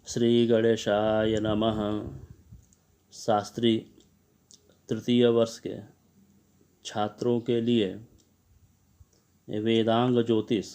श्री गणेशाय नमः। शास्त्री तृतीय वर्ष के छात्रों के लिए वेदांग ज्योतिष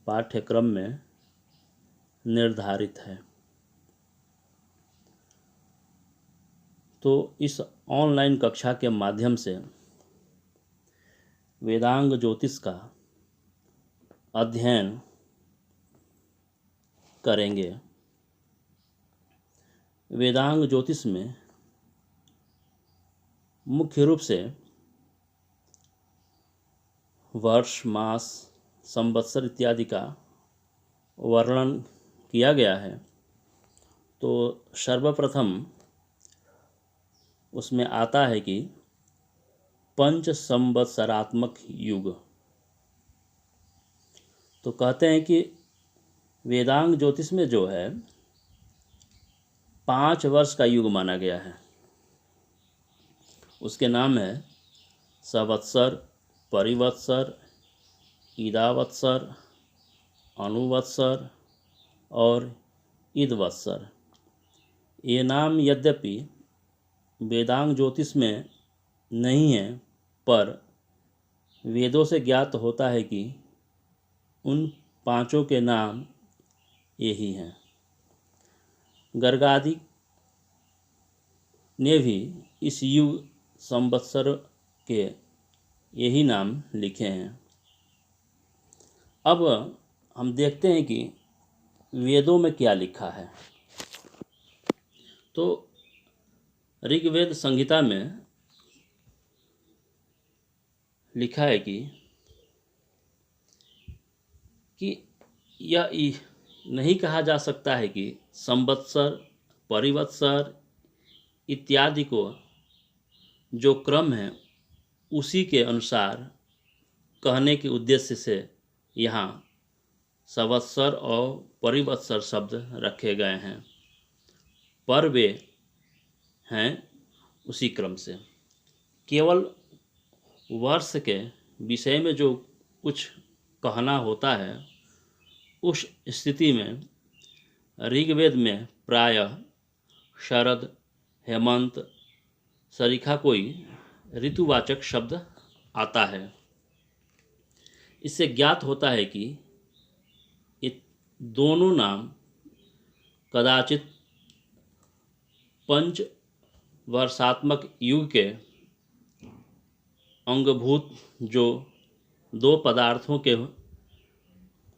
पाठ्यक्रम में निर्धारित है। तो इस ऑनलाइन कक्षा के माध्यम से वेदांग ज्योतिष का अध्ययन करेंगे। वेदांग ज्योतिष में मुख्य रूप से वर्ष, मास, संवत्सर इत्यादि का वर्णन किया गया है। तो सर्वप्रथम उसमें आता है कि पंच संवत्सरात्मक युग। तो कहते हैं कि वेदांग ज्योतिष में जो है 5 वर्ष का युग माना गया है। उसके नाम है संवत्सर, परिवत्सर, ईदावत्सर, अनुवत्सर और ईदवत्सर। ये नाम यद्यपि वेदांग ज्योतिष में नहीं है, पर वेदों से ज्ञात होता है कि उन पांचों के नाम यही हैं। गर्गादि ने भी इस युग संवत्सर के यही नाम लिखे हैं। अब हम देखते हैं कि वेदों में क्या लिखा है। तो ऋग्वेद संहिता में लिखा है कि यह नहीं कहा जा सकता है कि संवत्सर, परिवत्सर इत्यादि को जो क्रम है उसी के अनुसार कहने के उद्देश्य से यहाँ संवत्सर और परिवत्सर शब्द रखे गए हैं, पर वे हैं उसी क्रम से। केवल वर्ष के विषय में जो कुछ कहना होता है, उस स्थिति में ऋग्वेद में प्रायः शरद, हेमंत, सरीखा कोई ऋतुवाचक शब्द आता है। इससे ज्ञात होता है कि ये दोनों नाम कदाचित पंच वर्षात्मक युग के अंगभूत जो 2 पदार्थों के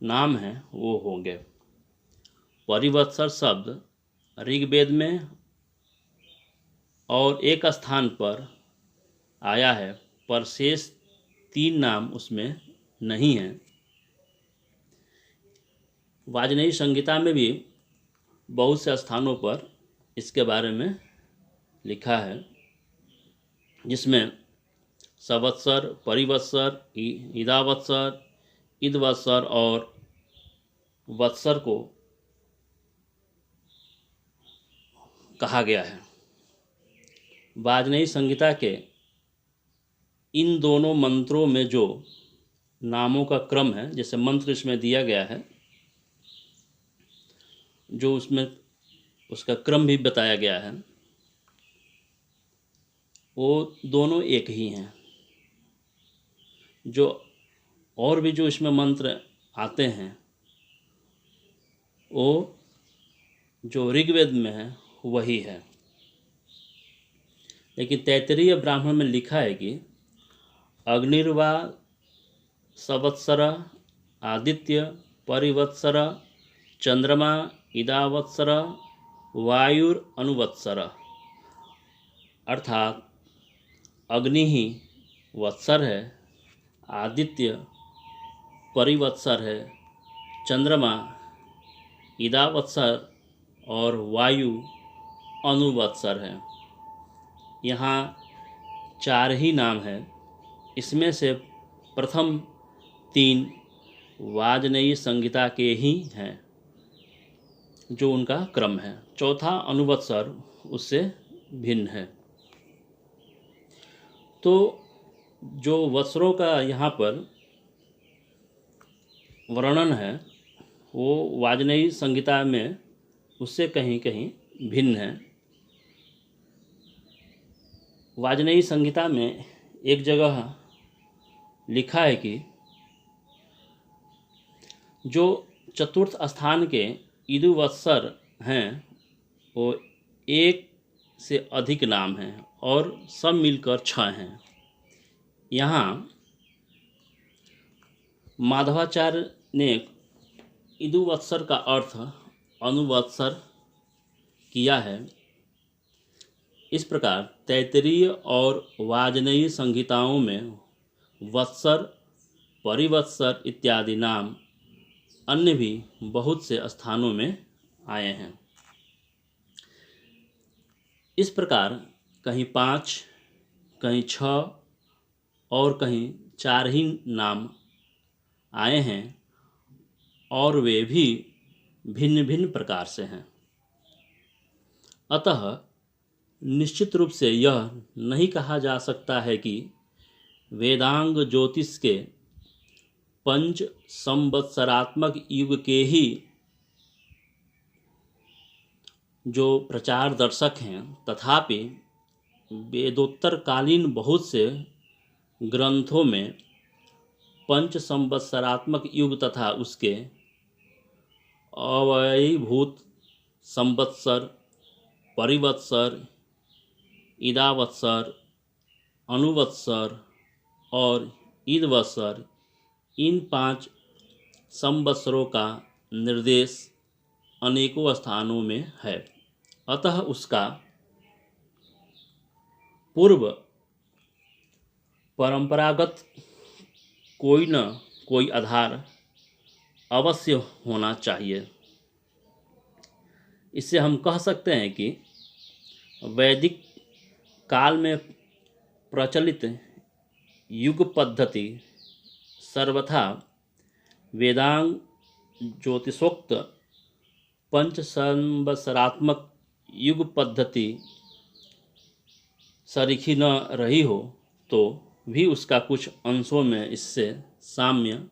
नाम हैं वो होंगे। परिवत्सर शब्द ऋग्वेद में और एक स्थान पर आया है, पर शेष 3 नाम उसमें नहीं हैं। वाजनेयी संहिता में भी बहुत से स्थानों पर इसके बारे में लिखा है, जिसमें संवत्सर, परिवत्सर, ईदावत्सर, ईदवत्सर और वत्सर को कहा गया है। वाजनेयी संहिता के इन दोनों मंत्रों में जो नामों का क्रम है, जैसे मंत्र इसमें दिया गया है, जो उसमें उसका क्रम भी बताया गया है, वो दोनों एक ही हैं। जो और भी जो इसमें मंत्र आते हैं वो जो ऋग्वेद में है वही है। लेकिन तैत्तिरीय ब्राह्मण में लिखा है कि अग्निर्वा संवत्सर, आदित्य, परिवत्सर, चंद्रमा, ईदावत्सर, वायुर अनुवत्सर। अर्थात अग्नि ही वत्सर है, आदित्य परिवत्सर है, चंद्रमा ईदावत्सर और वायु अनुवत्सर है। यहाँ 4 ही नाम हैं। इसमें से प्रथम 3 वाजनेयी संहिता के ही हैं, जो उनका क्रम है। चौथा अनुवत्सर उससे भिन्न है। तो जो वत्सरों का यहाँ पर वर्णन है वो वाजनेयी संहिता में उससे कहीं कहीं भिन्न है। वाजपेयी संहिता में एक जगह लिखा है कि जो चतुर्थ स्थान के यदुवत्सर हैं वो एक से अधिक नाम हैं और सब मिलकर 6 हैं। यहाँ माधवाचार्य ने यदुवत्सर का अर्थ अनुवत्सर किया है। इस प्रकार तैत्तिरीय और वाजपेयी संहिताओं में वत्सर, परिवत्सर इत्यादि नाम अन्य भी बहुत से स्थानों में आए हैं। इस प्रकार कहीं 5, कहीं 6 और कहीं 4 ही नाम आए हैं और वे भी भिन्न भिन्न प्रकार से हैं। अतः निश्चित रूप से यह नहीं कहा जा सकता है कि वेदांग ज्योतिष के पंच संवत्सरात्मक युग के ही जो प्रचार दर्शक हैं, तथापि वेदोत्तर कालीन बहुत से ग्रंथों में पंच संवत्सरात्मक युग तथा उसके अवयवीभूत संवत्सर, परिवत्सर, इदावत्सर, अनुवत्सर और ईदवत्सर, इन 5 संवत्सरों का निर्देश अनेकों स्थानों में है। अतः उसका पूर्व परंपरागत कोई न कोई आधार अवश्य होना चाहिए। इससे हम कह सकते हैं कि वैदिक काल में प्रचलित युग पद्धति सर्वथा वेदांग ज्योतिषोक्त पंच संवत्सरात्मक युग पद्धति सरीखी न रही हो तो भी उसका कुछ अंशों में इससे साम्य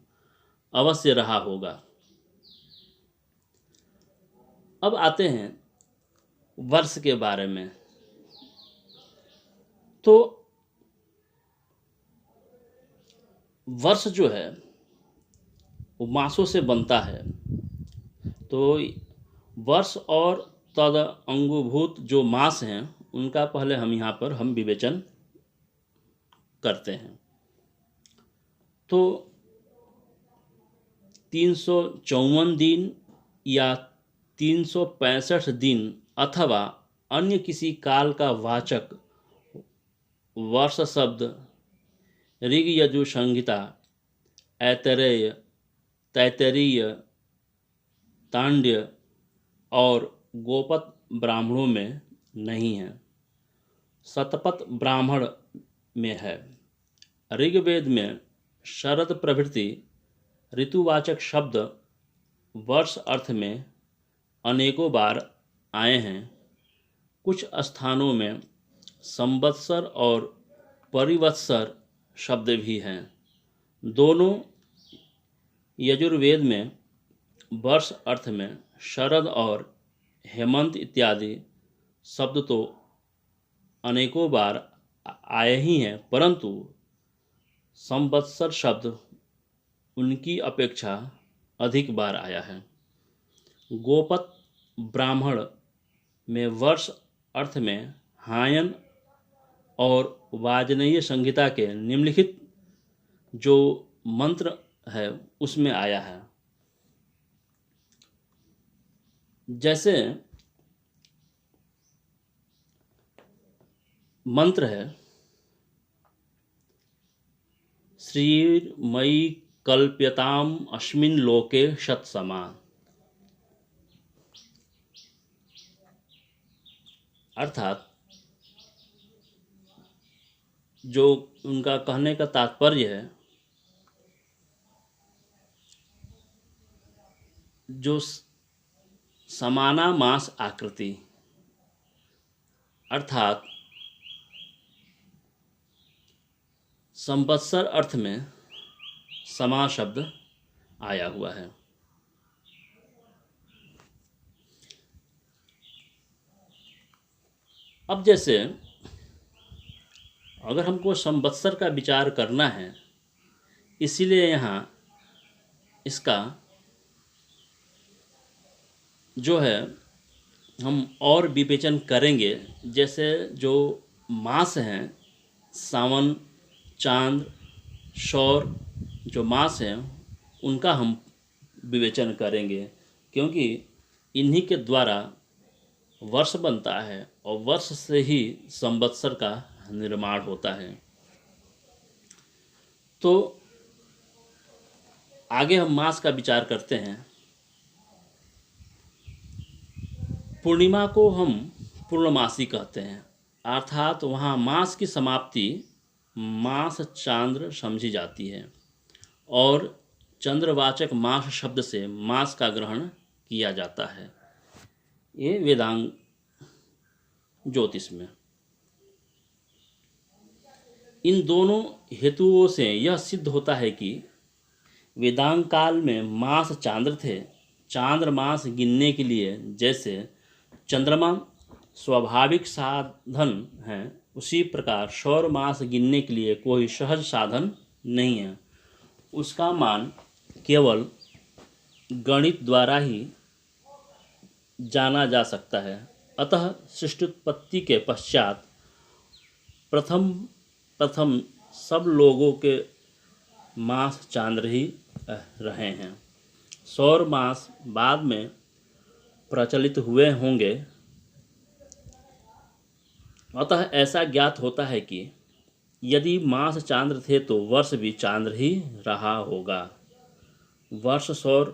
अवश्य रहा होगा। अब आते हैं वर्ष के बारे में। तो वर्ष जो है वो मासों से बनता है। तो वर्ष और तद अंगभूत जो मास हैं उनका पहले हम यहाँ पर विवेचन करते हैं। तो 354 दिन या 365 दिन अथवा अन्य किसी काल का वाचक वर्ष शब्द ऋग यजु संहिता, ऐतरेय, तैत्तिरीय, तांड्य और गोपत ब्राह्मणों में नहीं है, शतपथ ब्राह्मण में है। ऋग्वेद में शरद प्रभृति ऋतुवाचक शब्द वर्ष अर्थ में अनेकों बार आए हैं। कुछ स्थानों में संवत्सर और परिवत्सर शब्द भी हैं। दोनों यजुर्वेद में वर्ष अर्थ में शरद और हेमंत इत्यादि शब्द तो अनेकों बार आए ही हैं, परंतु संवत्सर शब्द उनकी अपेक्षा अधिक बार आया है। गोपत ब्राह्मण में वर्ष अर्थ में हायन और वाजपेयी संहिता के निम्नलिखित जो मंत्र है उसमें आया है। जैसे मंत्र है श्रीर्मयि कल्प्यताम अस्मिन् लोके शतसमा, अर्थात जो उनका कहने का तात्पर्य है, जो समाना मास आकृति, अर्थात संवत्सर अर्थ में समा शब्द आया हुआ है। अब जैसे अगर हमको संवत्सर का विचार करना है, इसीलिए यहाँ इसका जो है हम और विवेचन करेंगे। जैसे जो मास हैं, सावन, चांद, सौर, जो मास हैं उनका हम विवेचन करेंगे, क्योंकि इन्हीं के द्वारा वर्ष बनता है और वर्ष से ही संवत्सर का निर्माण होता है। तो आगे हम मास का विचार करते हैं। पूर्णिमा को हम पूर्णमासी कहते हैं, अर्थात वहाँ मास की समाप्ति मास चांद्र समझी जाती है और चंद्रवाचक मास शब्द से मास का ग्रहण किया जाता है। ये वेदांग ज्योतिष में इन दोनों हेतुओं से यह सिद्ध होता है कि वेदांग काल में मास चांद्र थे। चांद्र मास गिनने के लिए जैसे चंद्रमा स्वाभाविक साधन है, उसी प्रकार सौर मास गिनने के लिए कोई सहज साधन नहीं है। उसका मान केवल गणित द्वारा ही जाना जा सकता है। अतः सृष्टि के पश्चात प्रथम सब लोगों के मास चांद्र ही रहे हैं। सौर मास बाद में प्रचलित हुए होंगे। अतः ऐसा ज्ञात होता है कि यदि मास चांद्र थे तो वर्ष भी चांद्र ही रहा होगा। वर्ष सौर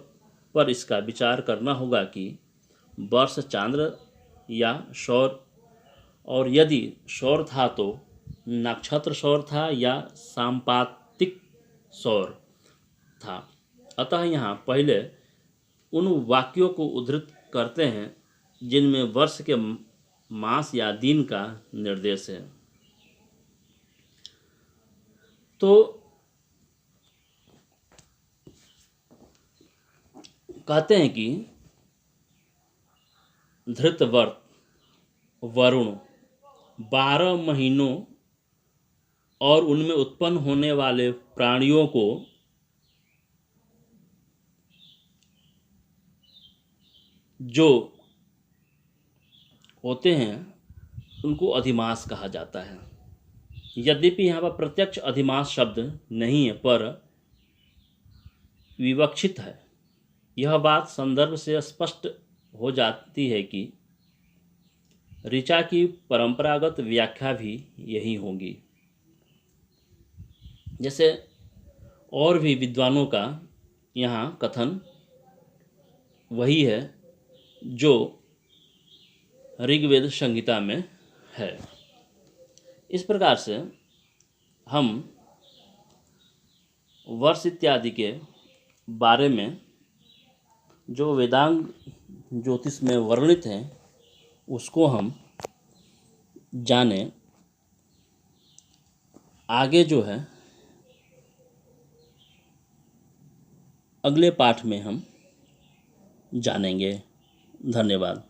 पर इसका विचार करना होगा कि वर्ष चांद्र या सौर, और यदि सौर था तो नक्षत्र सौर था या सांपातिक सौर था। अतः यहाँ पहले उन वाक्यों को उद्धृत करते हैं जिनमें वर्ष के मास या दिन का निर्देश है। तो कहते हैं कि धृतवर्त वरुण 12 महीनों और उनमें उत्पन्न होने वाले प्राणियों को जो होते हैं उनको अधिमास कहा जाता है। यद्यपि यहाँ पर प्रत्यक्ष अधिमास शब्द नहीं है, पर विवक्षित है। यह बात संदर्भ से स्पष्ट हो जाती है कि ऋचा की परंपरागत व्याख्या भी यही होगी। जैसे और भी विद्वानों का यहाँ कथन वही है जो ऋग्वेद संहिता में है। इस प्रकार से हम वर्ष इत्यादि के बारे में जो वेदांग ज्योतिष में वर्णित है उसको हम जाने। आगे जो है अगले पाठ में हम जानेंगे। धन्यवाद।